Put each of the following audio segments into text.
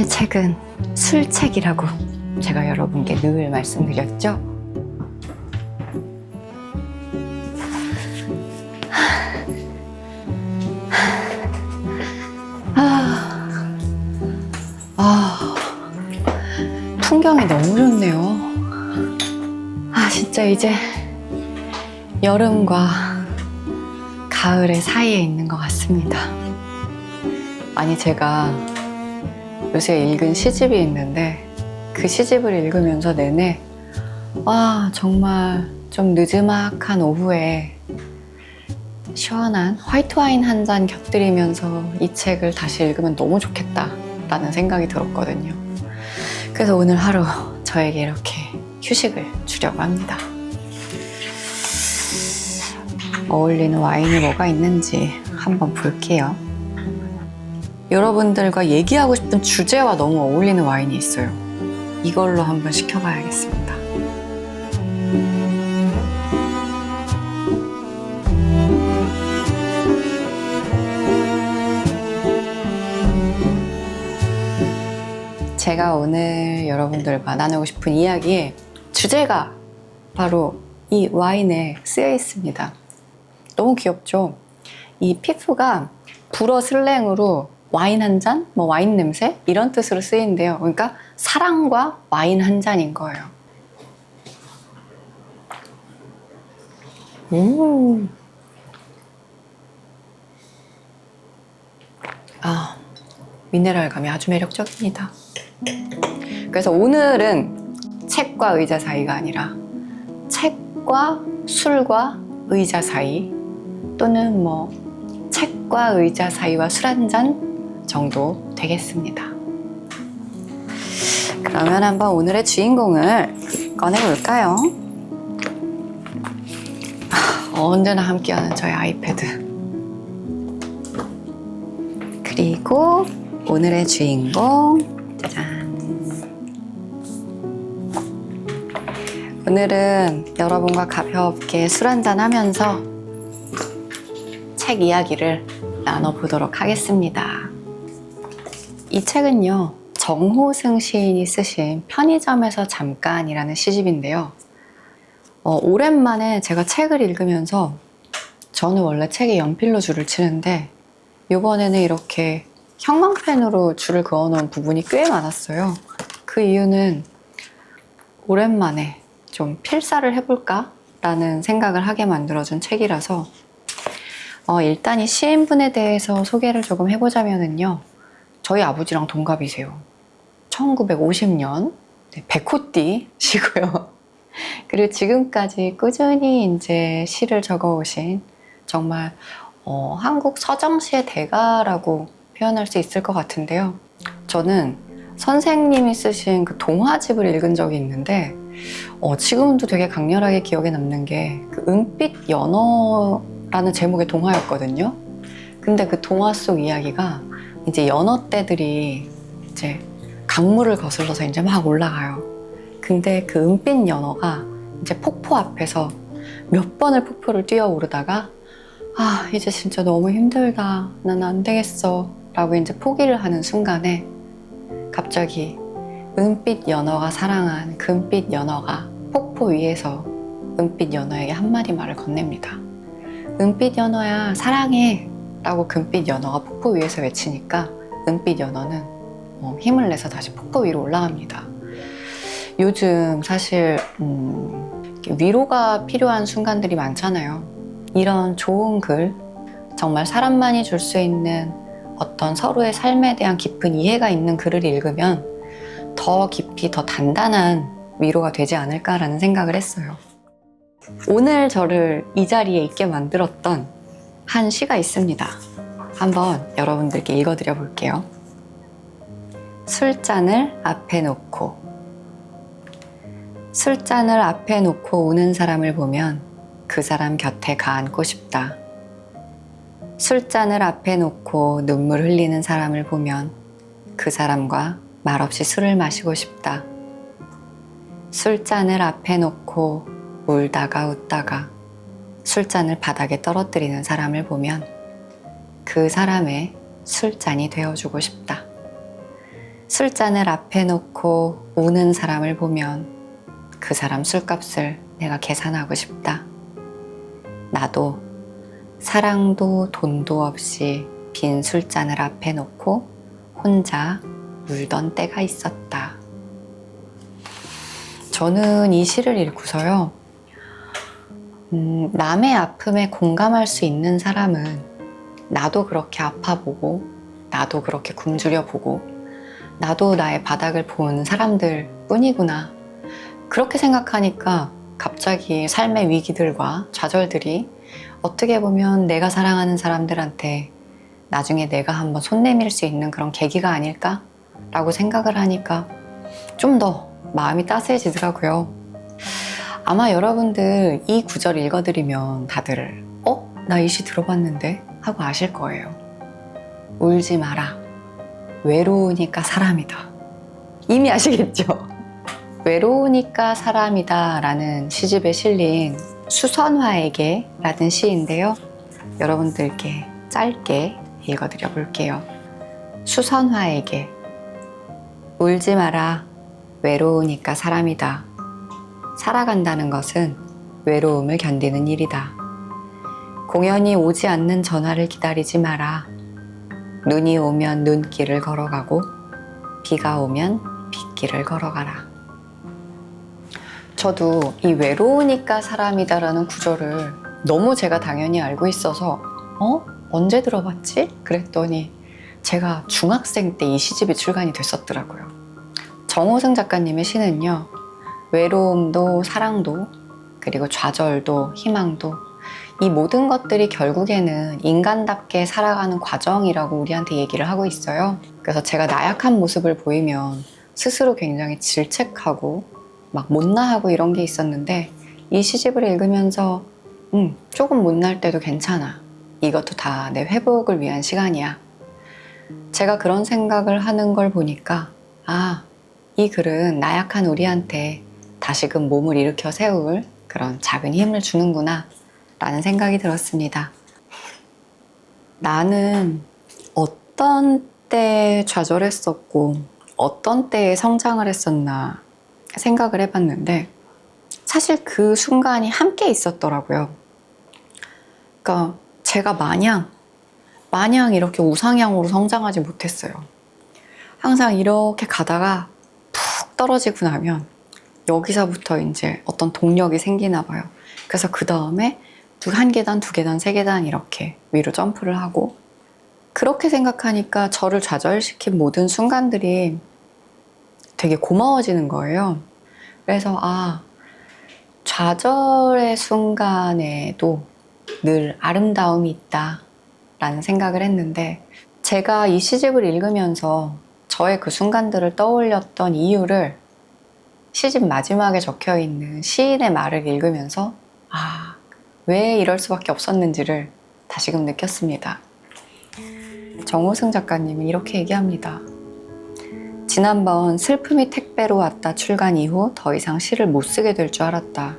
오늘 책은 술책이라고 제가 여러분께 늘 말씀드렸죠? 풍경이 너무 좋네요. 진짜 이제 여름과 가을의 사이에 있는 것 같습니다. 아니, 제가 요새 읽은 시집이 있는데 그 시집을 읽으면서 내내 정말 좀 느즈막한 오후에 시원한 화이트 와인 한 잔 곁들이면서 이 책을 다시 읽으면 너무 좋겠다라는 생각이 들었거든요. 그래서 오늘 하루 저에게 이렇게 휴식을 주려고 합니다. 어울리는 와인이 뭐가 있는지 한번 볼게요. 여러분들과 얘기하고 싶은 주제와 너무 어울리는 와인이 있어요. 이걸로 한번 시켜봐야겠습니다. 제가 오늘 여러분들과 나누고 싶은 이야기의 주제가 바로 이 와인에 쓰여 있습니다. 너무 귀엽죠? 이 피프가 불어 슬랭으로 와인 한 잔? 와인 냄새? 이런 뜻으로 쓰인대요. 그러니까 사랑과 와인 한 잔인 거예요. 미네랄감이 아주 매력적입니다. 그래서 오늘은 책과 의자 사이가 아니라 책과 술과 의자 사이, 또는 책과 의자 사이와 술 한 잔 정도 되겠습니다. 그러면 한번 오늘의 주인공을 꺼내볼까요? 언제나 함께하는 저의 아이패드. 그리고 오늘의 주인공, 짜잔. 오늘은 여러분과 가볍게 술 한잔 하면서 책 이야기를 나눠보도록 하겠습니다. 이 책은요, 정호승 시인이 쓰신 편의점에서 잠깐이라는 시집인데요. 오랜만에 제가 책을 읽으면서, 저는 원래 책에 연필로 줄을 치는데 이번에는 이렇게 형광펜으로 줄을 그어놓은 부분이 꽤 많았어요. 그 이유는 오랜만에 좀 필사를 해볼까? 라는 생각을 하게 만들어준 책이라서 일단 이 시인분에 대해서 소개를 조금 해보자면요. 저희 아버지랑 동갑이세요. 1950년 백호띠시고요. 그리고 지금까지 꾸준히 이제 시를 적어오신 정말 한국 서정시의 대가라고 표현할 수 있을 것 같은데요. 저는 선생님이 쓰신 그 동화집을 읽은 적이 있는데 지금도 되게 강렬하게 기억에 남는 게 그 은빛 연어라는 제목의 동화였거든요. 근데 그 동화 속 이야기가 이제 연어떼들이 이제 강물을 거슬러서 이제 막 올라가요. 근데 그 은빛 연어가 이제 폭포 앞에서 몇 번을 폭포를 뛰어오르다가 이제 진짜 너무 힘들다, 난 안 되겠어 라고 이제 포기를 하는 순간에 갑자기 은빛 연어가 사랑한 금빛 연어가 폭포 위에서 은빛 연어에게 한마디 말을 건넵니다. 은빛 연어야, 사랑해 라고 금빛 연어가 폭포 위에서 외치니까 은빛 연어는 힘을 내서 다시 폭포 위로 올라갑니다. 요즘 사실 위로가 필요한 순간들이 많잖아요. 이런 좋은 글, 정말 사람만이 줄 수 있는 어떤 서로의 삶에 대한 깊은 이해가 있는 글을 읽으면 더 깊이, 더 단단한 위로가 되지 않을까라는 생각을 했어요. 오늘 저를 이 자리에 있게 만들었던 한 시가 있습니다. 한번 여러분들께 읽어드려 볼게요. 술잔을 앞에 놓고. 술잔을 앞에 놓고 우는 사람을 보면 그 사람 곁에 가앉고 싶다. 술잔을 앞에 놓고 눈물 흘리는 사람을 보면 그 사람과 말없이 술을 마시고 싶다. 술잔을 앞에 놓고 울다가 웃다가 술잔을 바닥에 떨어뜨리는 사람을 보면 그 사람의 술잔이 되어주고 싶다. 술잔을 앞에 놓고 우는 사람을 보면 그 사람 술값을 내가 계산하고 싶다. 나도 사랑도 돈도 없이 빈 술잔을 앞에 놓고 혼자 울던 때가 있었다. 저는 이 시를 읽고서요, 남의 아픔에 공감할 수 있는 사람은 나도 그렇게 아파보고, 나도 그렇게 굶주려 보고, 나도 나의 바닥을 본 사람들 뿐이구나. 그렇게 생각하니까 갑자기 삶의 위기들과 좌절들이 어떻게 보면 내가 사랑하는 사람들한테 나중에 내가 한번 손 내밀 수 있는 그런 계기가 아닐까? 라고 생각을 하니까 좀 더 마음이 따스해지더라고요. 아마 여러분들 이 구절 읽어드리면 다들 나 이 시 들어봤는데? 하고 아실 거예요. 울지 마라. 외로우니까 사람이다. 이미 아시겠죠? 외로우니까 사람이다 라는 시집에 실린 수선화에게 라는 시인데요. 여러분들께 짧게 읽어드려 볼게요. 수선화에게. 울지 마라. 외로우니까 사람이다. 살아간다는 것은 외로움을 견디는 일이다. 공연이 오지 않는 전화를 기다리지 마라. 눈이 오면 눈길을 걸어가고 비가 오면 빗길을 걸어가라. 저도 이 외로우니까 사람이다라는 구절을 너무 제가 당연히 알고 있어서 언제 들어봤지? 그랬더니 제가 중학생 때 이 시집이 출간이 됐었더라고요. 정호승 작가님의 시는요, 외로움도 사랑도 그리고 좌절도 희망도 이 모든 것들이 결국에는 인간답게 살아가는 과정이라고 우리한테 얘기를 하고 있어요. 그래서 제가 나약한 모습을 보이면 스스로 굉장히 질책하고 막 못나하고 이런 게 있었는데 이 시집을 읽으면서 조금 못날 때도 괜찮아. 이것도 다 내 회복을 위한 시간이야. 제가 그런 생각을 하는 걸 보니까 이 글은 나약한 우리한테 다시금 몸을 일으켜 세울 그런 작은 힘을 주는구나 라는 생각이 들었습니다. 나는 어떤 때에 좌절했었고 어떤 때에 성장을 했었나 생각을 해봤는데 사실 그 순간이 함께 있었더라고요. 그러니까 제가 마냥 이렇게 우상향으로 성장하지 못했어요. 항상 이렇게 가다가 푹 떨어지고 나면 여기서부터 이제 어떤 동력이 생기나 봐요. 그래서 그 다음에 한 계단, 두 계단, 세 계단 이렇게 위로 점프를 하고 그렇게 생각하니까 저를 좌절시킨 모든 순간들이 되게 고마워지는 거예요. 그래서 좌절의 순간에도 늘 아름다움이 있다 라는 생각을 했는데 제가 이 시집을 읽으면서 저의 그 순간들을 떠올렸던 이유를 시집 마지막에 적혀있는 시인의 말을 읽으면서 왜 이럴 수밖에 없었는지를 다시금 느꼈습니다. 정호승 작가님은 이렇게 얘기합니다. 지난번 슬픔이 택배로 왔다 출간 이후 더 이상 시를 못 쓰게 될 줄 알았다.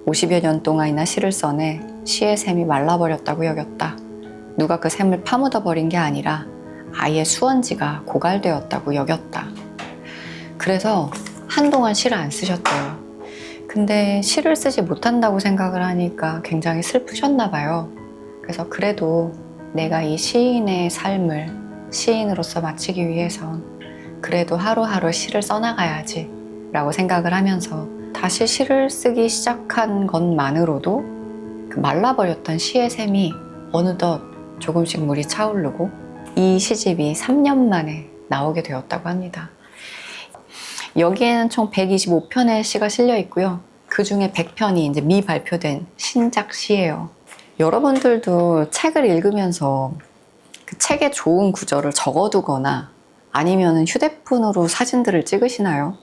50여 년 동안이나 시를 써내 시의 샘이 말라버렸다고 여겼다. 누가 그 샘을 파묻어버린 게 아니라 아예 수언지가 고갈되었다고 여겼다. 그래서 한동안 시를 안 쓰셨대요. 근데 시를 쓰지 못한다고 생각을 하니까 굉장히 슬프셨나 봐요. 그래서 그래도 내가 이 시인의 삶을 시인으로서 마치기 위해선 그래도 하루하루 시를 써나가야지 라고 생각을 하면서 다시 시를 쓰기 시작한 것만으로도 그 말라버렸던 시의 샘이 어느덧 조금씩 물이 차오르고 이 시집이 3년 만에 나오게 되었다고 합니다. 여기에는 총 125편의 시가 실려 있고요. 그 중에 100편이 이제 미발표된 신작 시예요. 여러분들도 책을 읽으면서 그 책에 좋은 구절을 적어두거나 아니면 휴대폰으로 사진들을 찍으시나요?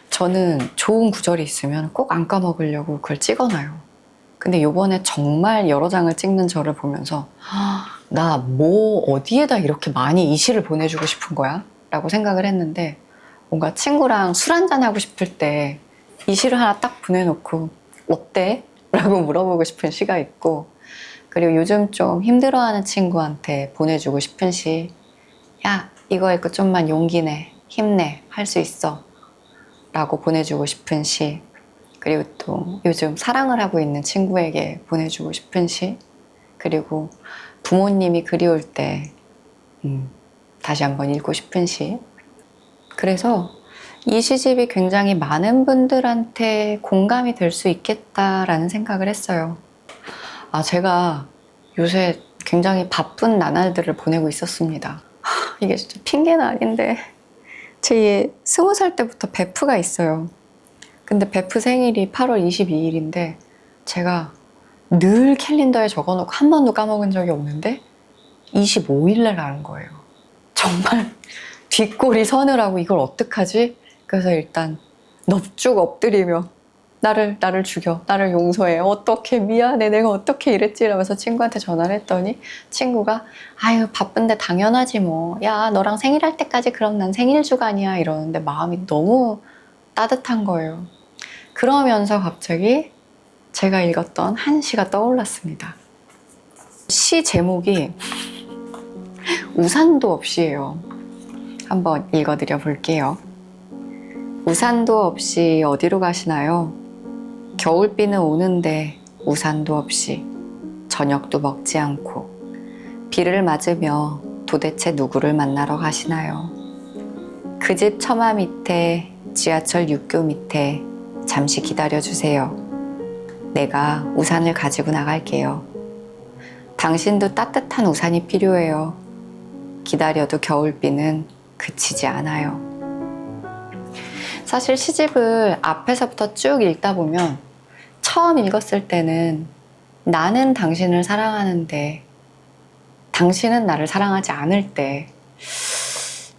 저는 좋은 구절이 있으면 꼭 안 까먹으려고 그걸 찍어놔요. 근데 요번에 정말 여러 장을 찍는 저를 보면서 나 뭐 어디에다 이렇게 많이 이 시를 보내주고 싶은 거야? 라고 생각을 했는데 뭔가 친구랑 술 한잔 하고 싶을 때 이 시를 하나 딱 보내놓고 어때? 라고 물어보고 싶은 시가 있고 그리고 요즘 좀 힘들어하는 친구한테 보내주고 싶은 시 야 이거 읽고 좀만 용기 내 힘내, 할 수 있어 라고 보내주고 싶은 시, 그리고 또 요즘 사랑을 하고 있는 친구에게 보내주고 싶은 시, 그리고 부모님이 그리울 때 다시 한번 읽고 싶은 시. 그래서 이 시집이 굉장히 많은 분들한테 공감이 될 수 있겠다라는 생각을 했어요. 제가 요새 굉장히 바쁜 나날들을 보내고 있었습니다. 이게 진짜 핑계는 아닌데 제 20살 때부터 베프가 있어요. 근데 베프 생일이 8월 22일인데 제가 늘 캘린더에 적어놓고 한 번도 까먹은 적이 없는데 25일날 가는 거예요. 정말 뒷골이 서늘하고 이걸 어떡하지? 그래서 일단 넙죽 엎드리며 나를 죽여, 나를 용서해, 어떻게 미안해, 내가 어떻게 이랬지? 이러면서 친구한테 전화를 했더니 친구가 아유 바쁜데 당연하지 뭐, 야 너랑 생일할 때까지 그럼 난 생일 주간이야 이러는데 마음이 너무 따뜻한 거예요. 그러면서 갑자기 제가 읽었던 한 시가 떠올랐습니다. 시 제목이 우산도 없이예요. 한번 읽어드려 볼게요. 우산도 없이 어디로 가시나요? 겨울비는 오는데 우산도 없이, 저녁도 먹지 않고 비를 맞으며 도대체 누구를 만나러 가시나요? 그 집 처마 밑에, 지하철 육교 밑에 잠시 기다려주세요. 내가 우산을 가지고 나갈게요. 당신도 따뜻한 우산이 필요해요. 기다려도 겨울비는 그치지 않아요. 사실 시집을 앞에서부터 쭉 읽다 보면 처음 읽었을 때는 나는 당신을 사랑하는데 당신은 나를 사랑하지 않을 때,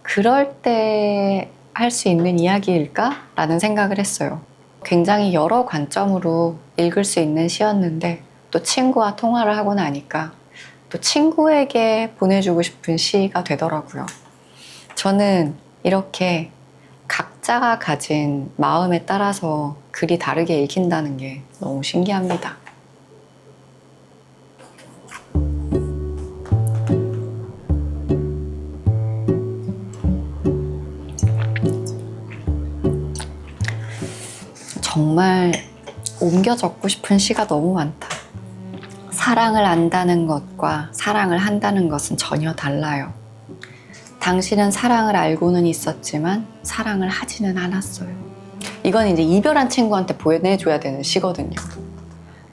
그럴 때 할 수 있는 이야기일까? 라는 생각을 했어요. 굉장히 여러 관점으로 읽을 수 있는 시였는데 또 친구와 통화를 하고 나니까 또 친구에게 보내주고 싶은 시가 되더라고요. 저는 이렇게 각자가 가진 마음에 따라서 글이 다르게 읽힌다는 게 너무 신기합니다. 정말 옮겨 적고 싶은 시가 너무 많다. 사랑을 안다는 것과 사랑을 한다는 것은 전혀 달라요. 당신은 사랑을 알고는 있었지만 사랑을 하지는 않았어요. 이건 이제 이별한 친구한테 보내줘야 되는 시거든요.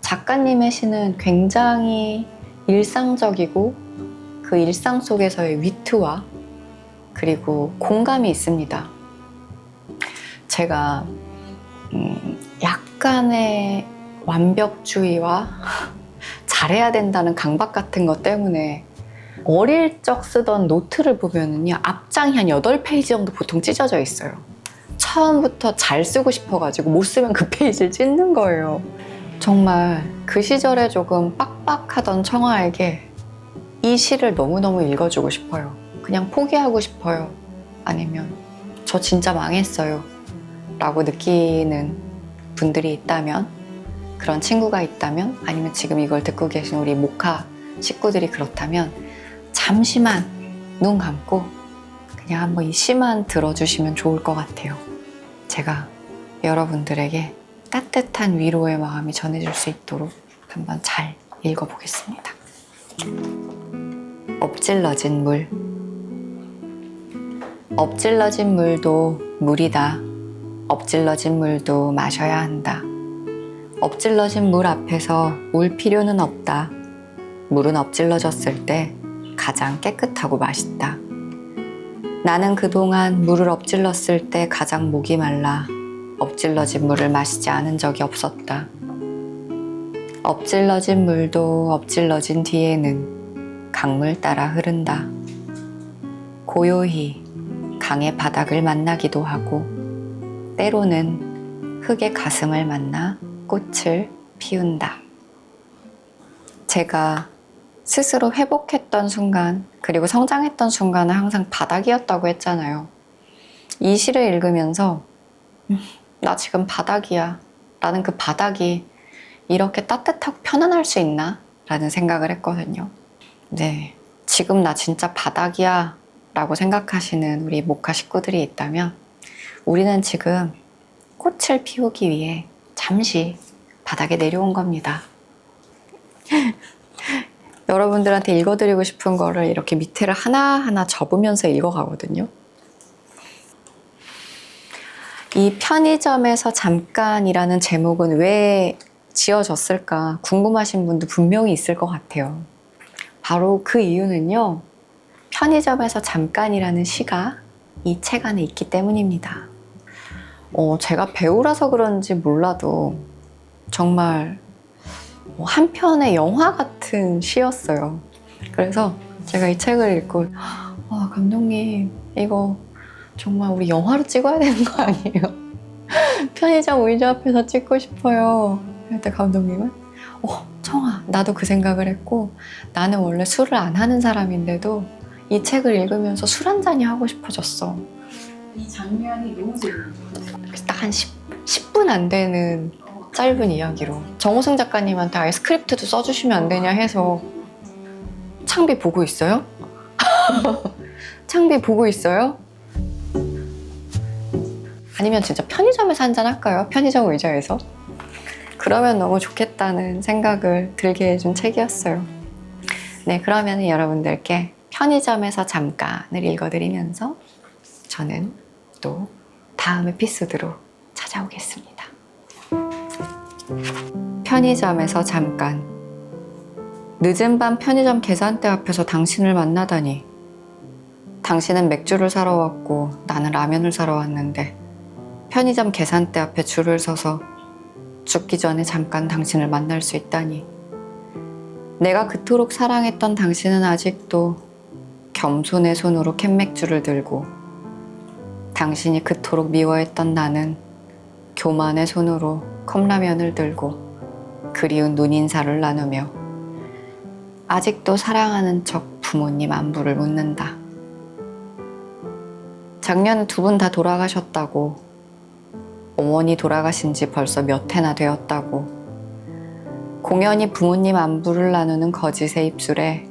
작가님의 시는 굉장히 일상적이고 그 일상 속에서의 위트와 그리고 공감이 있습니다. 제가 약간의 완벽주의와 잘해야 된다는 강박 같은 것 때문에 어릴 적 쓰던 노트를 보면은요, 앞장이 한 8페이지 정도 보통 찢어져 있어요. 처음부터 잘 쓰고 싶어가지고 못 쓰면 그 페이지를 찢는 거예요. 정말 그 시절에 조금 빡빡하던 청아에게 이 시를 너무너무 읽어주고 싶어요. 그냥 포기하고 싶어요. 아니면 저 진짜 망했어요 라고 느끼는 분들이 있다면, 그런 친구가 있다면, 아니면 지금 이걸 듣고 계신 우리 모카 식구들이 그렇다면 잠시만 눈 감고 그냥 한번 이 시만 들어주시면 좋을 것 같아요. 제가 여러분들에게 따뜻한 위로의 마음이 전해질 수 있도록 한번 잘 읽어보겠습니다. 엎질러진 물. 엎질러진 물도 물이다. 엎질러진 물도 마셔야 한다. 엎질러진 물 앞에서 울 필요는 없다. 물은 엎질러졌을 때 가장 깨끗하고 맛있다. 나는 그동안 물을 엎질렀을 때 가장 목이 말라 엎질러진 물을 마시지 않은 적이 없었다. 엎질러진 물도 엎질러진 뒤에는 강물 따라 흐른다. 고요히 강의 바닥을 만나기도 하고 때로는 흙의 가슴을 만나 꽃을 피운다. 제가 스스로 회복했던 순간, 그리고 성장했던 순간은 항상 바닥이었다고 했잖아요. 이 시를 읽으면서 나 지금 바닥이야 라는 그 바닥이 이렇게 따뜻하고 편안할 수 있나? 라는 생각을 했거든요. 네, 지금 나 진짜 바닥이야 라고 생각하시는 우리 모카 식구들이 있다면 우리는 지금 꽃을 피우기 위해 잠시 바닥에 내려온 겁니다. 여러분들한테 읽어드리고 싶은 거를 이렇게 밑에를 하나하나 접으면서 읽어가거든요. 이 편의점에서 잠깐이라는 제목은 왜 지어졌을까 궁금하신 분도 분명히 있을 것 같아요. 바로 그 이유는요. 편의점에서 잠깐이라는 시가 이 책 안에 있기 때문입니다. 제가 배우라서 그런지 몰라도 정말 한 편의 영화 같은 시였어요. 그래서 제가 이 책을 읽고 감독님 이거 정말 우리 영화로 찍어야 되는 거 아니에요? 편의점 의자 앞에서 찍고 싶어요. 그때 감독님은 청아 나도 그 생각을 했고 나는 원래 술을 안 하는 사람인데도 이 책을 읽으면서 술 한 잔이 하고 싶어졌어. 이 장면이 너무 재밌어요. 딱 한 10분 안 되는 짧은 이야기로 정호승 작가님한테 아예 스크립트도 써주시면 안 되냐 해서 창비 보고 있어요? 창비 보고 있어요? 아니면 진짜 편의점에서 한잔 할까요? 편의점 의자에서? 그러면 너무 좋겠다는 생각을 들게 해준 책이었어요. 네, 그러면 여러분들께 편의점에서 잠깐을 읽어드리면서 저는 또 다음 에피소드로 찾아오겠습니다. 편의점에서 잠깐. 늦은 밤 편의점 계산대 앞에서 당신을 만나다니. 당신은 맥주를 사러 왔고 나는 라면을 사러 왔는데 편의점 계산대 앞에 줄을 서서 죽기 전에 잠깐 당신을 만날 수 있다니. 내가 그토록 사랑했던 당신은 아직도 겸손의 손으로 캔맥주를 들고 당신이 그토록 미워했던 나는 교만의 손으로 컵라면을 들고 그리운 눈인사를 나누며 아직도 사랑하는 척 부모님 안부를 묻는다. 작년에 두 분 다 돌아가셨다고, 어머니 돌아가신 지 벌써 몇 해나 되었다고, 공연히 부모님 안부를 나누는 거짓의 입술에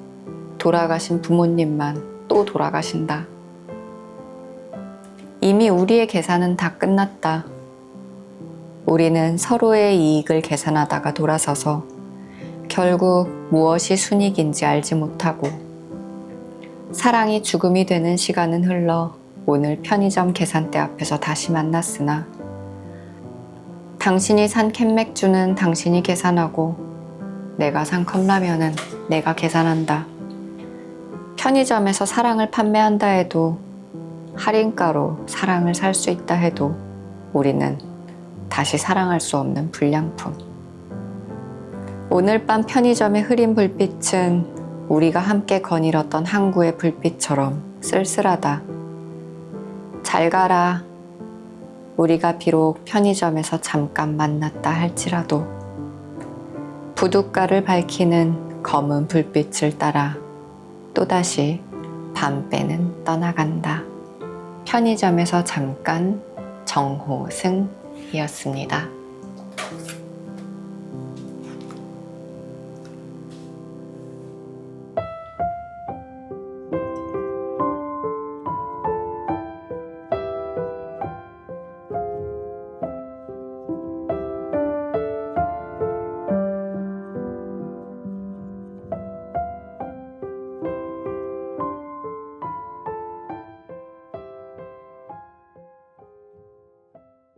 돌아가신 부모님만 또 돌아가신다. 이미 우리의 계산은 다 끝났다. 우리는 서로의 이익을 계산하다가 돌아서서 결국 무엇이 순이익인지 알지 못하고 사랑이 죽음이 되는 시간은 흘러 오늘 편의점 계산대 앞에서 다시 만났으나 당신이 산 캔맥주는 당신이 계산하고 내가 산 컵라면은 내가 계산한다. 편의점에서 사랑을 판매한다 해도 할인가로 사랑을 살 수 있다 해도 우리는 다시 사랑할 수 없는 불량품. 오늘 밤 편의점의 흐린 불빛은 우리가 함께 거닐었던 항구의 불빛처럼 쓸쓸하다. 잘 가라. 우리가 비록 편의점에서 잠깐 만났다 할지라도 부둣가를 밝히는 검은 불빛을 따라 또다시 밤배는 떠나간다. 편의점에서 잠깐 정호승이었습니다.